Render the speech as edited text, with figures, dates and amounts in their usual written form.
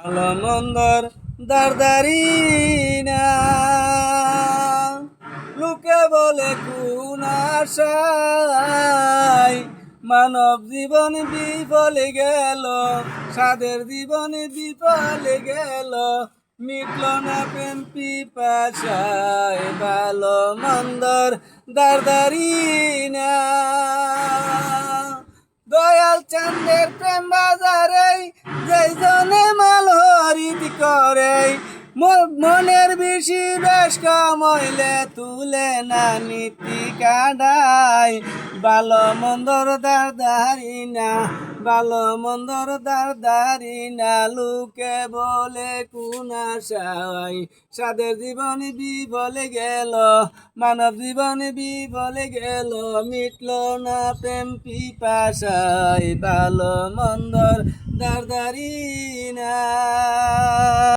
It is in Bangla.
ভালো মন্দর দারদারি না লোকে বলে কোন আশায় মানব জীবন বিফলে গেল, সাদের জীবন বিফলে গেল, মিটল না প্রেম পিপাসায়। ভালো মন্দর দারদারি না দয়াল চাঁদের প্রেম বাজারে যেই জনে মাল হরিত করে, মনের বেশি বেশ কামইলে তুলে না নীতি কাটায়। ভালো মন্দর দারদারি না, ভালো মন্দর দারদারি না লোকে বলে কোন আশায় সাদের জীবন বিফলে গেল, মানব জীবন বিফলে গেল, মিটল না প্রেম পিপাসায়। ভালো মন্দর দারদারি না।